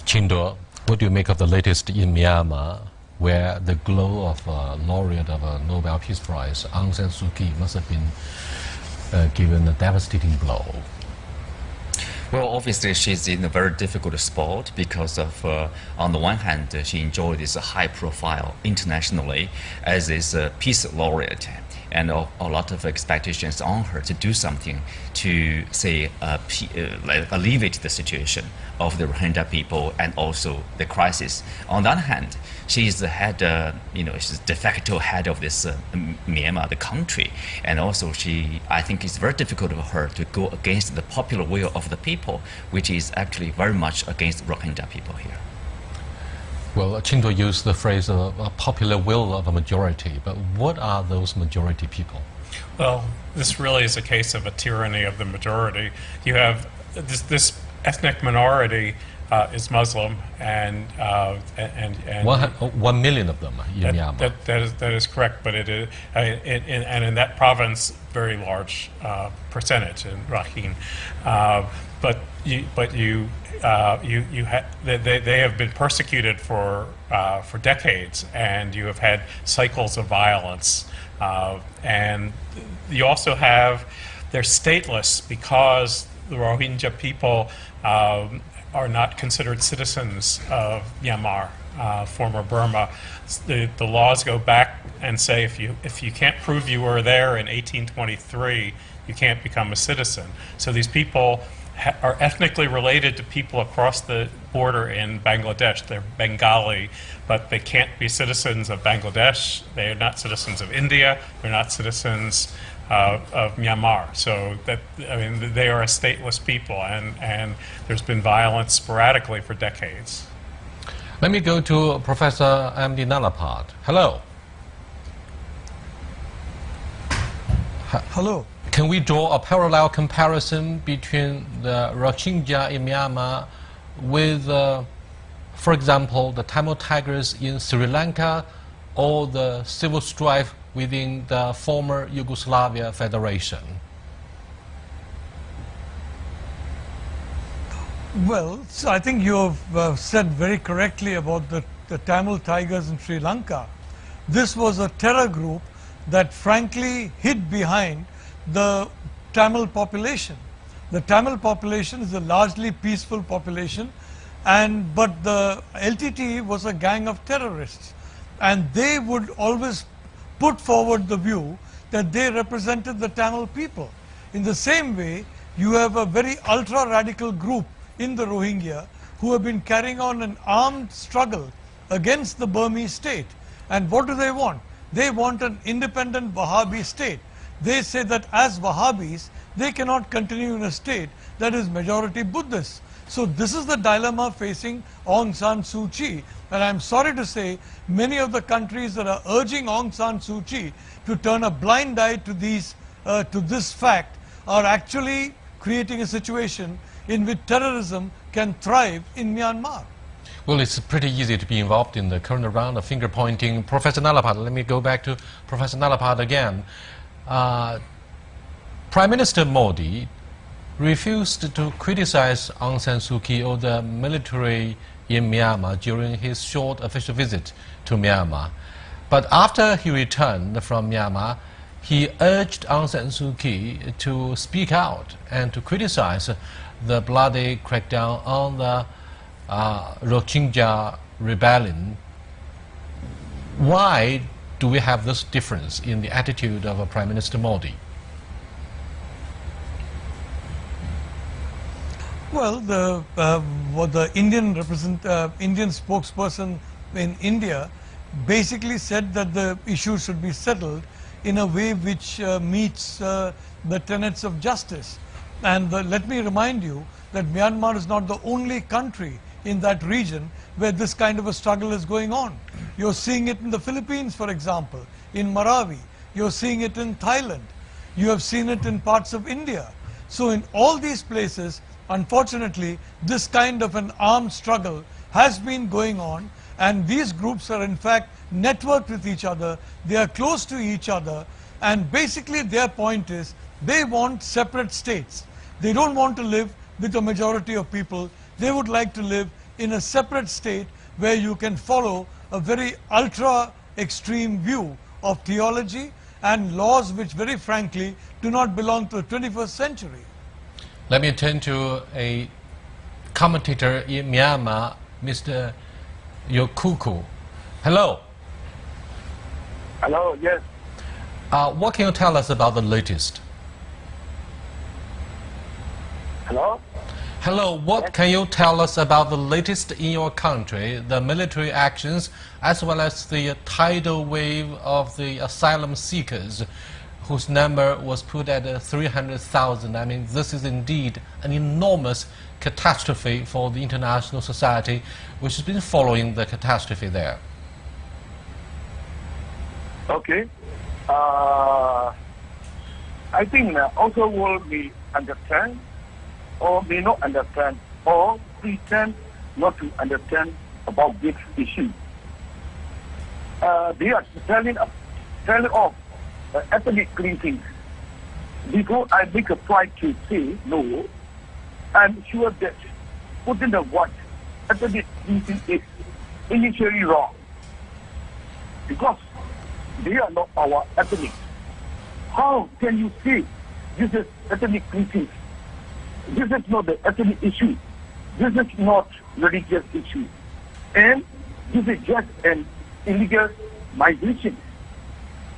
Chindo, what do you make of the latest in Myanmar, where the glow of laureate of a Nobel Peace Prize, Aung San Suu Kyi, must have been given a devastating blow? Well, obviously, she's in a very difficult spot because of, on the one hand, she enjoyed this high profile internationally as this peace laureate, and a lot of expectations on her to do something to, say, alleviate the situation of the Rohingya people and also the crisis. On the other hand, she's the head, she's de facto head of this Myanmar, the country, and also I think it's very difficult for her to go against the popular will of the people, which is actually very much against Rohingya people here. Well, Chindo used the phrase a popular will of a majority, but what are those majority people? Well, this really is a case of a tyranny of the majority. You have this ethnic minority is Muslim, and 1 million of them in Myanmar. That is correct, but it is, and in that province, very large percentage in Rakhine. They have been persecuted for decades, and you have had cycles of violence, and you also have, they're stateless because the Rohingya people are not considered citizens of Myanmar, former Burma. The laws go back and say if you can't prove you were there in 1823, you can't become a citizen. So these people are ethnically related to people across the border in Bangladesh. They're Bengali, but they can't be citizens of Bangladesh. They are not citizens of India. They're not citizens of Myanmar. So they are a stateless people, and there's been violence sporadically for decades. Let me go to Professor M.D. Nalapad. Hello. Hello. Can we draw a parallel comparison between the Rohingya in Myanmar with, for example, the Tamil Tigers in Sri Lanka, or the civil strife within the former Yugoslavia Federation? Well, so I think you have said very correctly about the Tamil Tigers in Sri Lanka. This was a terror group that frankly hid behind the Tamil population. The Tamil population is a largely peaceful population, but the LTTE was a gang of terrorists, and they would always put forward the view that they represented the Tamil people. In the same way, you have a very ultra-radical group in the Rohingya who have been carrying on an armed struggle against the Burmese state. And what do they want? They want an independent Wahhabi state. They say that as Wahhabis, they cannot continue in a state that is majority Buddhist. So this is the dilemma facing Aung San Suu Kyi. And I'm sorry to say, many of the countries that are urging Aung San Suu Kyi to turn a blind eye to this fact are actually creating a situation in which terrorism can thrive in Myanmar. Well, it's pretty easy to be involved in the current round of finger pointing. Professor Nalapad, let me go back to Professor Nalapad again. Prime Minister Modi refused to criticize Aung San Suu Kyi or the military in Myanmar during his short official visit to Myanmar. But after he returned from Myanmar, he urged Aung San Suu Kyi to speak out and to criticize the bloody crackdown on the Rohingya rebellion. Why do we have this difference in the attitude of Prime Minister Modi? Well, the Indian spokesperson in India basically said that the issue should be settled in a way which meets the tenets of justice. And let me remind you that Myanmar is not the only country in that region where this kind of a struggle is going on. You're seeing it in the Philippines, for example, in Marawi. You're seeing it in Thailand. You have seen it in parts of India. So in all these places, unfortunately, this kind of an armed struggle has been going on, and these groups are in fact networked with each other. They are close to each other, and basically their point is they want separate states. They don't want to live with a majority of people. They would like to live in a separate state where you can follow a very ultra extreme view of theology and laws which very frankly do not belong to the 21st century. Let me turn to a commentator in Myanmar, Mr. Yokuku. Hello. Hello, yes. What can you tell us about the latest? Hello? Hello, what can you tell us about the latest in your country, the military actions, as well as the tidal wave of the asylum seekers, whose number was put at 300,000? I mean, this is indeed an enormous catastrophe for the international society, which has been following the catastrophe there. Okay. I think also will be understand or may not understand or pretend not to understand about this issue. They are telling off ethnic cleansing. Before I make a try to say no, I'm sure that putting the word ethnic cleansing is initially wrong, because they are not our ethnic. How can you say this is ethnic cleansing? This is not the ethnic issue. This is not religious issue. And this is just an illegal migration.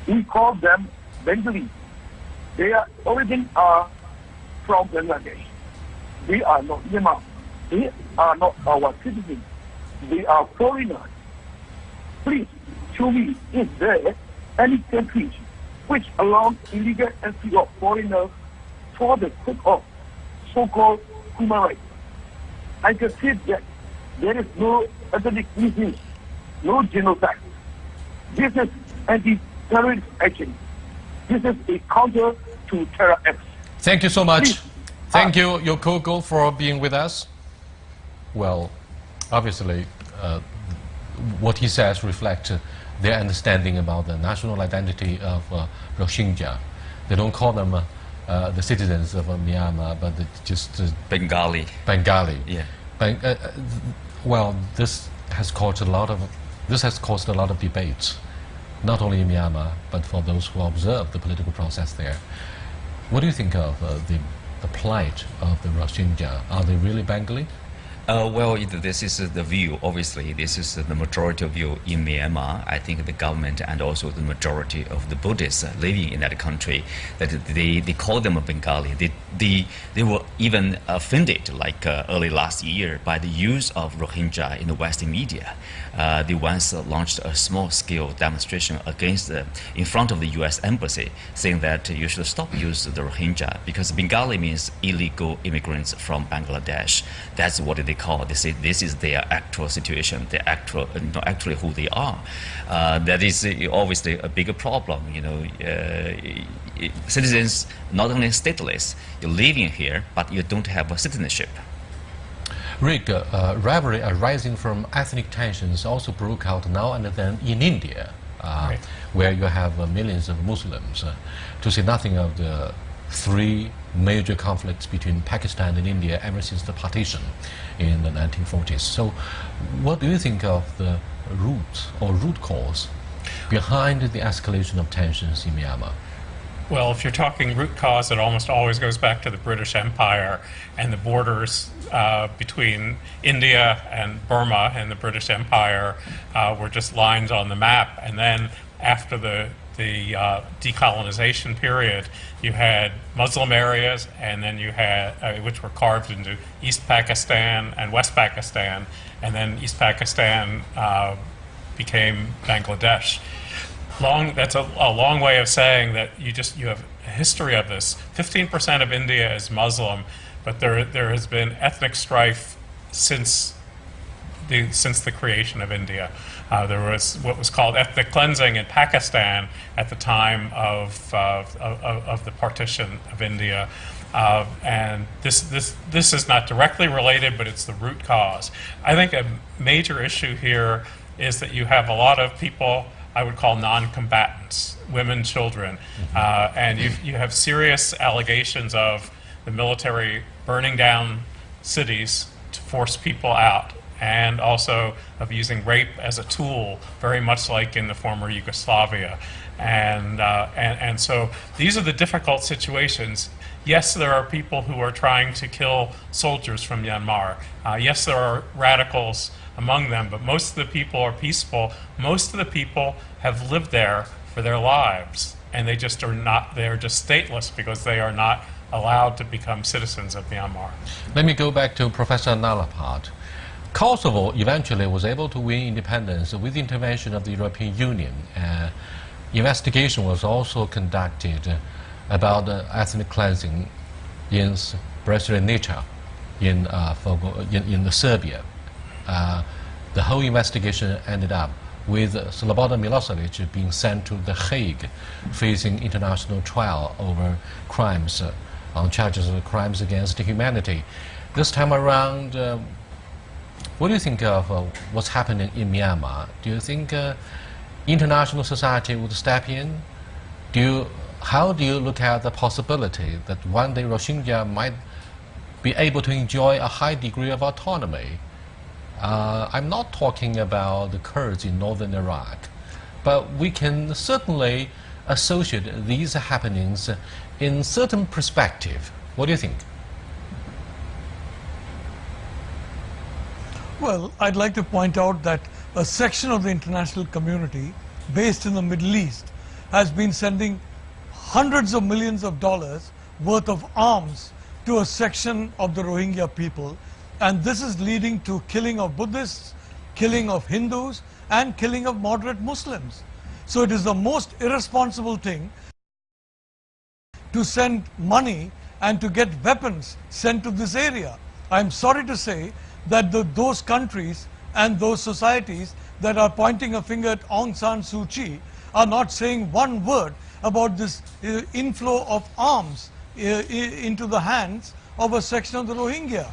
We call them Bengali. Their origin are from Bangladesh. They are not Myanmar. They are not our citizens. They are foreigners. Please show me, is there any countries which allow illegal entry of foreigners for the sake of so-called human rights? I can say that there is no ethnic cleansing, no genocide. This is anti-terrorist action. This is a counter to terror acts. Thank you so much. Please. Thank you, Yokoko, for being with us. Well, obviously, what he says reflects their understanding about the national identity of Rohingya. They don't call them the citizens of Myanmar, but just Bengali. Bengali. Yeah. Well, this has caused a lot of debates, not only in Myanmar, but for those who observe the political process there. What do you think of the plight of the Rohingya? Are they really Bengali? Well, this is the view. Obviously, this is the majority of view in Myanmar. I think the government and also the majority of the Buddhists living in that country, that they call them a Bengali. They were even offended, like early last year, by the use of Rohingya in the Western media. They once launched a small-scale demonstration against in front of the U.S. embassy, saying that you should stop using the Rohingya because Bengali means illegal immigrants from Bangladesh. That's what they call. They say this is their actual situation, their actual, not actually who they are. That is obviously a bigger problem. Citizens not only stateless, you're living here, but you don't have a citizenship. Rick, rivalry arising from ethnic tensions also broke out now and then in India, Right. where you have millions of Muslims, to say nothing of the three major conflicts between Pakistan and India ever since the partition in the 1940s. So what do you think of the root cause behind the escalation of tensions in Myanmar? Well, if you're talking root cause, it almost always goes back to the British Empire and the borders between India and Burma and the British Empire were just lines on the map. And then after the decolonization period, you had Muslim areas, and then you had which were carved into East Pakistan and West Pakistan, and then East Pakistan became Bangladesh. That's a long way of saying that you have a history of this. 15% of India is Muslim, but there has been ethnic strife since the creation of India. There was what was called ethnic cleansing in Pakistan at the time of the partition of India. And this is not directly related, but it's the root cause. I think a major issue here is that you have a lot of people I would call non-combatants, women, children, and you have serious allegations of the military burning down cities to force people out. and also of using rape as a tool, very much like in the former Yugoslavia. And so these are the difficult situations. Yes, there are people who are trying to kill soldiers from Myanmar. Yes, there are radicals among them, but most of the people are peaceful. Most of the people have lived there for their lives, and they just are not, they're just stateless because they are not allowed to become citizens of Myanmar. Let me go back to Professor Nalapart. Kosovo eventually was able to win independence with the intervention of the European Union. Investigation was also conducted about ethnic cleansing in Srebrenica in Serbia. The whole investigation ended up with Slobodan Milosevic being sent to The Hague, facing international trial over crimes, on charges of crimes against humanity. This time around, what do you think of what's happening in Myanmar? Do you think international society would step in? How do you look at the possibility that one day Rohingya might be able to enjoy a high degree of autonomy? I'm not talking about the Kurds in northern Iraq, but we can certainly associate these happenings in certain perspective. What do you think? Well, I'd like to point out that a section of the international community based in the Middle East has been sending hundreds of millions of dollars worth of arms to a section of the Rohingya people, and this is leading to killing of Buddhists, killing of Hindus, and killing of moderate Muslims. So it is the most irresponsible thing to send money and to get weapons sent to this area. I'm sorry to say that those countries and those societies that are pointing a finger at Aung San Suu Kyi are not saying one word about this inflow of arms into the hands of a section of the Rohingya.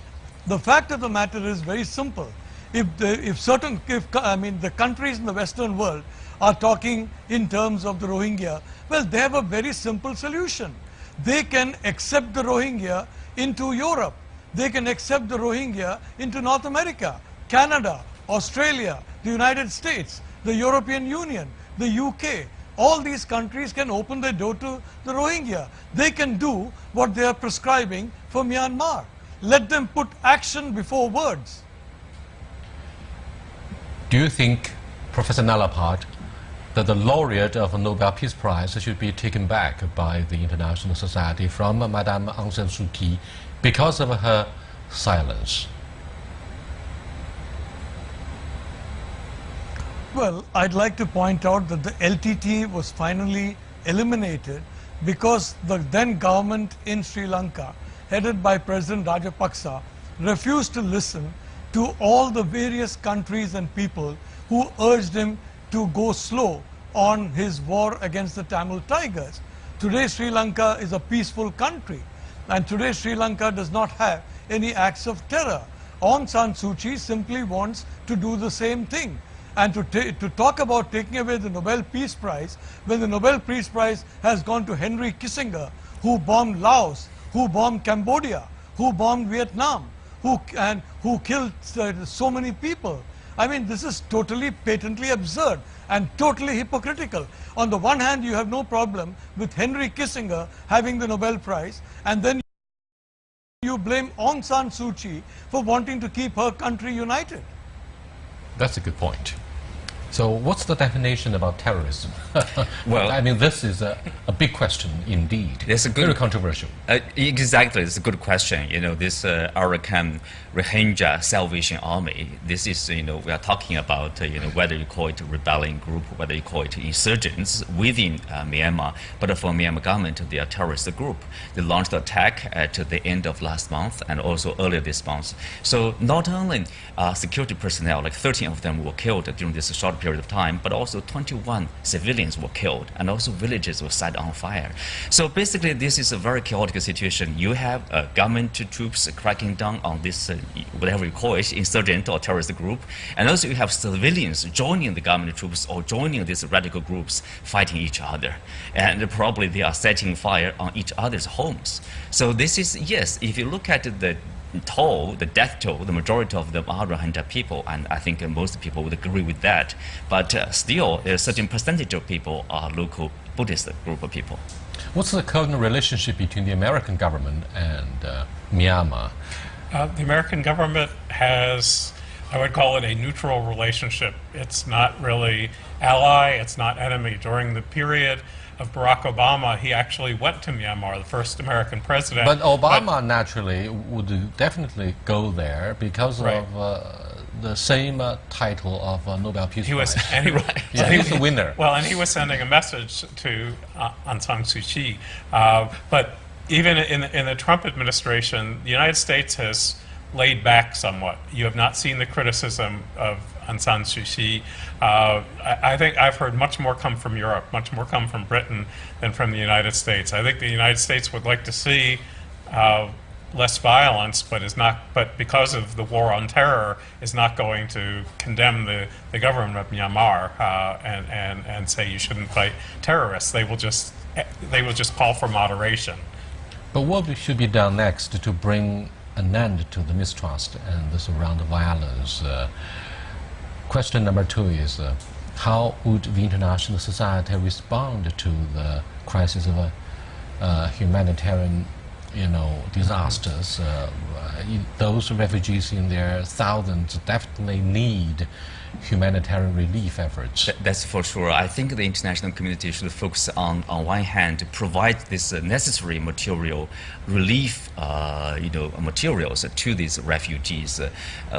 The fact of the matter is very simple. If the countries in the Western world are talking in terms of the Rohingya, well, they have a very simple solution. They can accept the Rohingya into Europe. They can accept the Rohingya into North America, Canada, Australia, the United States, the European Union, the UK. All these countries can open their door to the Rohingya. They can do what they are prescribing for Myanmar. Let them put action before words. Do you think, Professor Nalapart, that the laureate of a Nobel Peace Prize should be taken back by the international society from Madame Aung San Suu Kyi because of her silence? Well, I'd like to point out that the LTT was finally eliminated because the then government in Sri Lanka, headed by President Rajapaksa, refused to listen to all the various countries and people who urged him to go slow on his war against the Tamil Tigers. Today Sri Lanka is a peaceful country, and today Sri Lanka does not have any acts of terror. Aung San Suu Kyi simply wants to do the same thing. And to talk about taking away the Nobel Peace Prize, when the Nobel Peace Prize has gone to Henry Kissinger, who bombed Laos, who bombed Cambodia, who bombed Vietnam, who killed so many people. I mean, this is totally patently absurd and totally hypocritical. On the one hand, you have no problem with Henry Kissinger having the Nobel Prize, and then you blame Aung San Suu Kyi for wanting to keep her country united. That's a good point. So what's the definition about terrorism? Well, I mean, this is a big question indeed. It's a good, very controversial. Exactly, it's a good question. You know, this Arakan Rohingya Salvation Army, this is, we are talking about, whether you call it a rebellion group, whether you call it insurgents within Myanmar, but for Myanmar government, they are a terrorist group. They launched the attack at the end of last month and also earlier this month. So not only security personnel, like 13 of them were killed during this short period of time, but also 21 civilians were killed, and also villages were set on fire. So basically, this is a very chaotic situation. You have government troops cracking down on this, whatever you call it, insurgent or terrorist group, and also you have civilians joining the government troops or joining these radical groups fighting each other, and probably they are setting fire on each other's homes. So this is, yes, if you look at the the death toll, the majority of them are Rohingya people, and I think most people would agree with that. But still, a certain percentage of people are local Buddhist group of people. What's the current relationship between the American government and Myanmar? The American government has, I would call it a neutral relationship. It's not really ally, it's not enemy. During the period of Barack Obama, he actually went to Myanmar, the first American president. But Obama naturally would definitely go there because Right. of the same title of Nobel Peace He was, Prize. and he, Yeah, he's the winner. Well, and he was sending a message to Aung San Suu Kyi. But even in the Trump administration, the United States has laid back somewhat. You have not seen the criticism of Aung San Suu Kyi. I think I've heard much more come from Europe, much more come from Britain than from the United States. I think the United States would like to see less violence, but because of the war on terror, is not going to condemn the government of Myanmar and say you shouldn't fight terrorists. They will just call for moderation. But what should be done next to bring an end to the mistrust and this around the violence? Question number 2 is how would the international society respond to the crisis of humanitarian, disasters? Those refugees in their thousands definitely need humanitarian relief efforts. That's for sure. I think the international community should focus on one hand, to provide this necessary material relief, materials to these refugees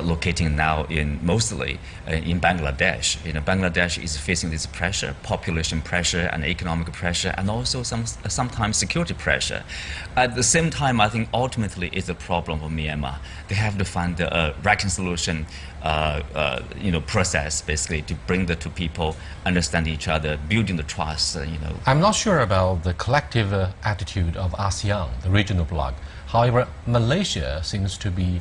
locating now mostly in Bangladesh. Bangladesh is facing this pressure, population pressure and economic pressure, and also sometimes security pressure. At the same time, I think ultimately it's a problem of Myanmar. They have to find a reconciliation process, basically, to bring the two people understand each other, building the trust. I'm not sure about the collective attitude of ASEAN, the regional bloc. However, Malaysia seems to be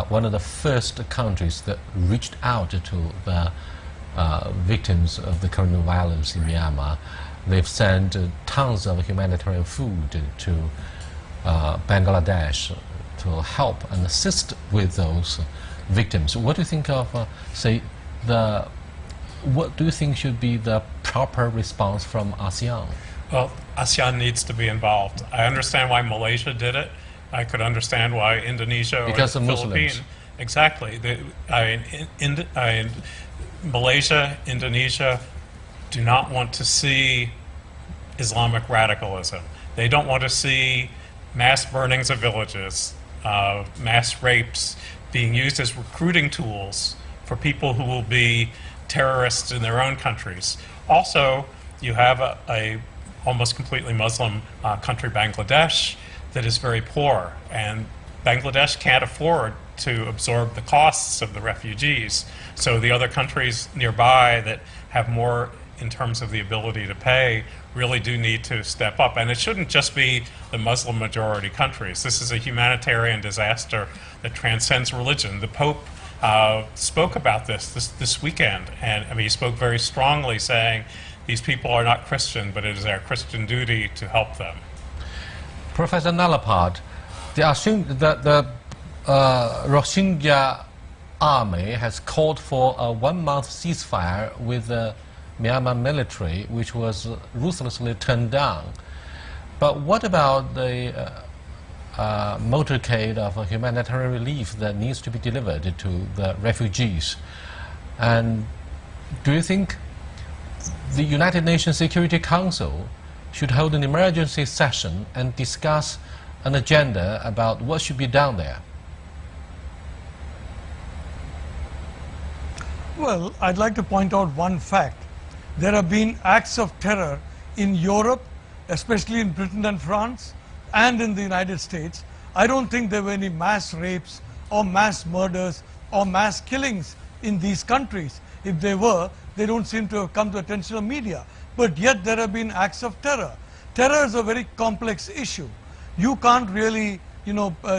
one of the first countries that reached out to the victims of the current violence in Myanmar. They've sent tons of humanitarian food to Bangladesh to help and assist with those victims. What do you think of, what do you think should be the proper response from ASEAN? Well, ASEAN needs to be involved. I understand why Malaysia did it. I could understand why Indonesia because or the of Philippines. Muslims. Exactly. Malaysia, Indonesia do not want to see Islamic radicalism. They don't want to see mass burnings of villages, mass rapes being used as recruiting tools for people who will be terrorists in their own countries. Also, you have a almost completely Muslim country, Bangladesh, that is very poor, and Bangladesh can't afford to absorb the costs of the refugees. So the other countries nearby that have more in terms of the ability to pay really do need to step up. And it shouldn't just be the Muslim majority countries. This is a humanitarian disaster that transcends religion. The Pope spoke about this weekend, and he spoke very strongly, saying these people are not Christian, but it is our Christian duty to help them. Professor Nalapad, the Rohingya army has called for a 1-month ceasefire with the Myanmar military, which was ruthlessly turned down. But what about the motorcade of humanitarian relief that needs to be delivered to the refugees? And do you think the United Nations Security Council should hold an emergency session and discuss an agenda about what should be done there? Well, I'd like to point out one fact. There have been acts of terror in Europe, especially in Britain and France, and in the United States. I don't think there were any mass rapes or mass murders or mass killings in these countries. If they were, they don't seem to have come to attention of media. But yet there have been acts of terror. Terror is a very complex issue. You can't really,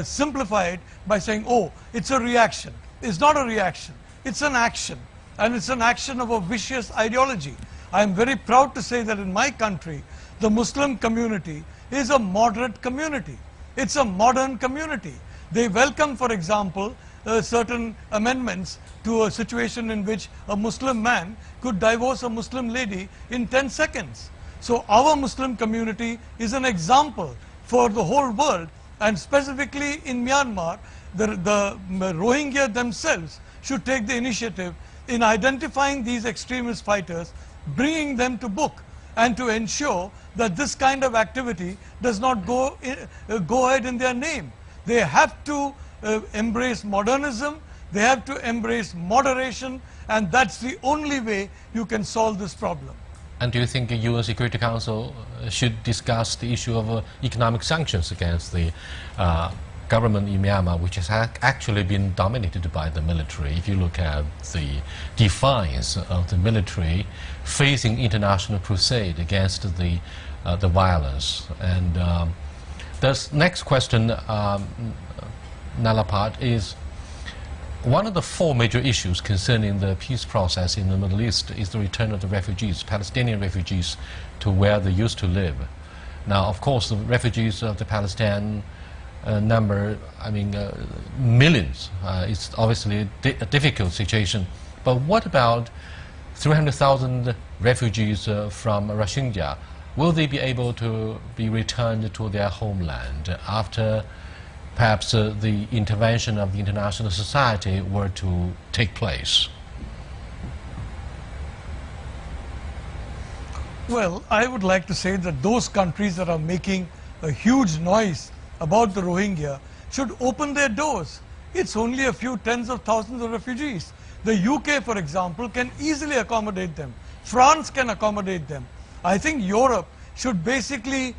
simplify it by saying, oh, it's a reaction. It's not a reaction. It's an action. And it's an action of a vicious ideology. I am very proud to say that in my country, the Muslim community is a moderate community. It's a modern community. They welcome, for example, certain amendments to a situation in which a Muslim man could divorce a Muslim lady in 10 seconds. So our Muslim community is an example for the whole world, and specifically in Myanmar, the Rohingya themselves should take the initiative in identifying these extremist fighters, bringing them to book, and to ensure that this kind of activity does not go ahead in their name. They have to embrace modernism, they have to embrace moderation, and that's the only way you can solve this problem. And do you think the UN Security Council should discuss the issue of economic sanctions against the government in Myanmar, which has actually been dominated by the military? If you look at the defiance of the military facing international crusade against the violence. And the next question, Nalapat, is one of the four major issues concerning the peace process in the Middle East is the return of the refugees, Palestinian refugees, to where they used to live. Now, of course, the refugees of the Palestine number, millions. It's obviously a difficult situation. But what about 300,000 refugees from Rohingya? Will they be able to be returned to their homeland after perhaps the intervention of the international society were to take place? Well, I would like to say that those countries that are making a huge noise about the Rohingya should open their doors. It's only a few tens of thousands of refugees. The UK, for example, can easily accommodate them. France can accommodate them. I think Europe should basically,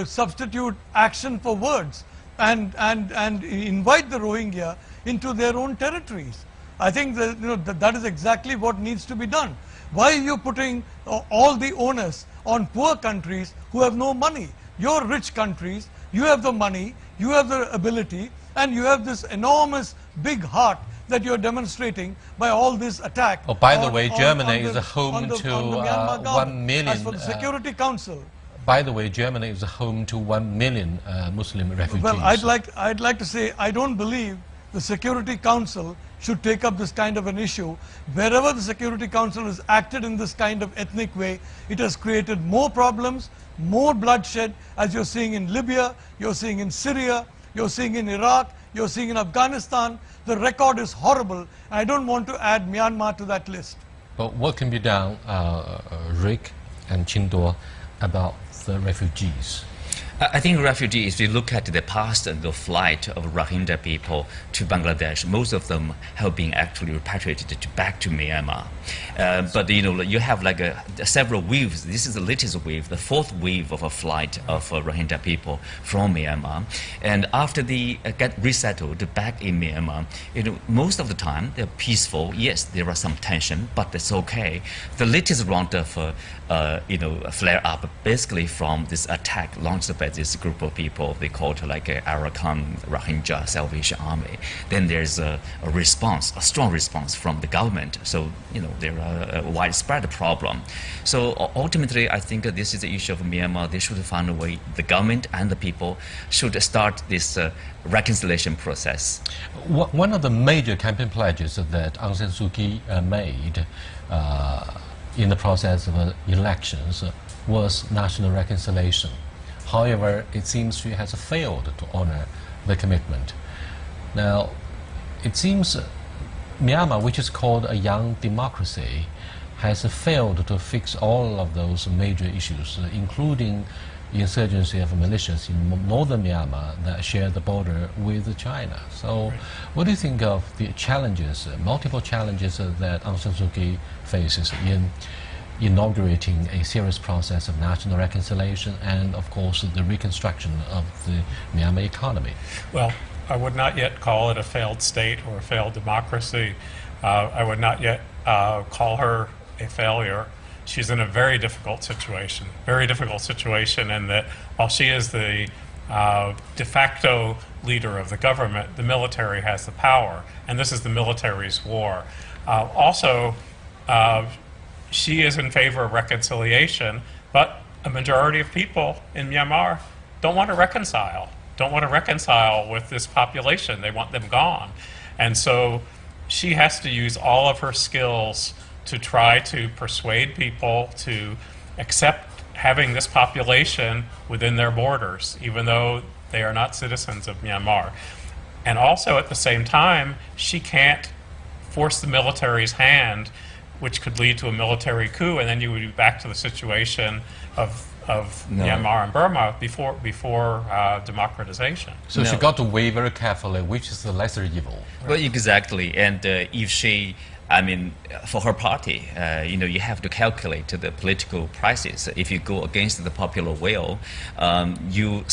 substitute action for words and invite the Rohingya into their own territories. I think that, that is exactly what needs to be done. Why are you putting all the onus on poor countries who have no money? You're rich countries, you have the money, you have the ability, and you have this enormous big heart that you're demonstrating by all this attack. Oh, by the way, Germany is home to 1 million. As for the Security Council. By the way, Germany is home to 1 million Muslim refugees. Well, I'd like to say I don't believe the Security Council should take up this kind of an issue. Wherever the Security Council has acted in this kind of ethnic way, it has created more problems, more bloodshed, as you're seeing in Libya, you're seeing in Syria, you're seeing in Iraq, you're seeing in Afghanistan. The record is horrible. I don't want to add Myanmar to that list. But what can be done, Rick and Chinduo, about the refugees? I think refugees, if you look at the past, the flight of Rohingya people to Bangladesh, most of them have been actually repatriated back to Myanmar. But you have like several waves. This is the latest wave, the fourth wave of a flight of Rohingya people from Myanmar. And after they get resettled back in Myanmar, most of the time they're peaceful. Yes, there are some tension, but it's okay. The latest round of flare up basically from this attack launched by this group of people. They call it like Arakan Rohingya Salvation Army. Then there's a response, a strong response from the government. So there are a widespread problem. So ultimately, I think this is the issue of Myanmar. They should find a way. The government and the people should start this reconciliation process. One of the major campaign pledges that Aung San Suu Kyi made in the process of elections was national reconciliation. However, it seems she has failed to honor the commitment. Now, it seems Myanmar, which is called a young democracy, has failed to fix all of those major issues, including insurgency of militias in northern Myanmar that share the border with China. So what do you think of the challenges, multiple challenges that Aung San Suu Kyi faces in inaugurating a serious process of national reconciliation and, of course, the reconstruction of the Myanmar economy? Well, I would not yet call it a failed state or a failed democracy. I would not yet call her a failure. She's in a very difficult situation in that while she is the de facto leader of the government, the military has the power, and this is the military's war. Also, she is in favor of reconciliation, but a majority of people in Myanmar don't want to reconcile. don't want to reconcile with this population. They want them gone. And so she has to use all of her skills to try to persuade people to accept having this population within their borders, even though they are not citizens of Myanmar. And also at the same time, she can't force the military's hand, which could lead to a military coup, and then you would be back to the situation of Myanmar and Burma before democratization. So she got to weigh very carefully which is the lesser evil. Well, exactly. And if she, I mean, for her party, you have to calculate the political prices. If you go against the popular will, you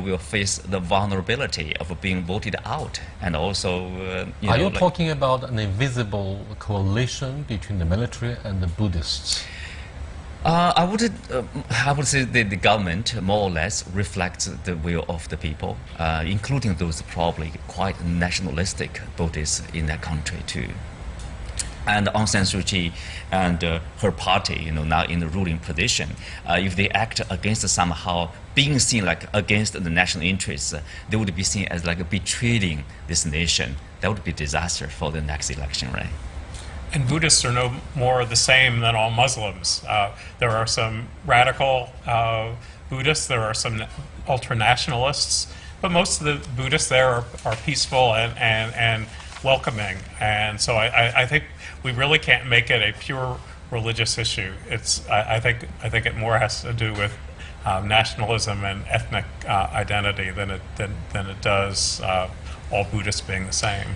will face the vulnerability of being voted out. And also, are you talking about an invisible coalition between the military and the Buddhists? I would say the government more or less reflects the will of the people, including those probably quite nationalistic Buddhists in that country too. And Aung San Suu Kyi and her party, now in the ruling position, if they act against somehow being seen like against the national interests, they would be seen as like betraying this nation. That would be disaster for the next election, right? And Buddhists are no more the same than all Muslims. There are some radical Buddhists, there are some ultra-nationalists, but most of the Buddhists there are peaceful and welcoming. And so I think we really can't make it a pure religious issue. I think it more has to do with nationalism and ethnic identity than it does all Buddhists being the same.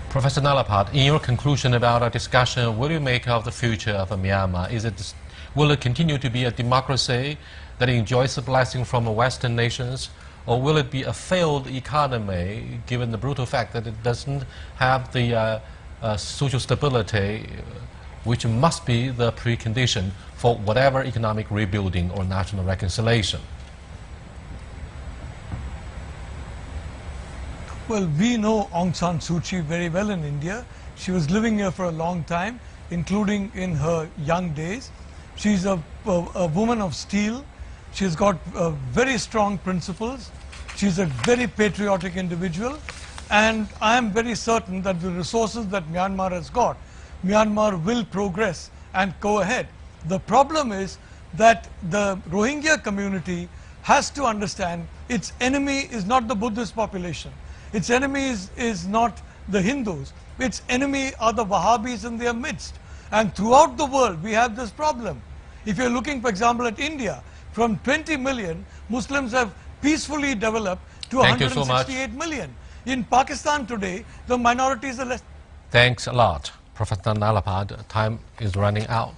Professor Nalapat, in your conclusion about our discussion, what do you make of the future of Myanmar? Will it continue to be a democracy that enjoys the blessing from Western nations, or will it be a failed economy, given the brutal fact that it doesn't have the social stability, which must be the precondition for whatever economic rebuilding or national reconciliation? Well, we know Aung San Suu Kyi very well in India. She was living here for a long time, including in her young days. She's a woman of steel. She's got very strong principles. She's a very patriotic individual. And I am very certain that the resources that Myanmar has got, Myanmar will progress and go ahead. The problem is that the Rohingya community has to understand its enemy is not the Buddhist population. Its enemy is not the Hindus. Its enemy are the Wahhabis in their midst. And throughout the world, we have this problem. If you're looking, for example, at India, from 20 million, Muslims have peacefully developed to 168 million. In Pakistan today, the minorities are less. Thanks a lot, Professor Nalapat. Time is running out.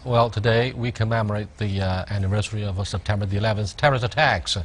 Well, today we commemorate the anniversary of September the 11th terrorist attacks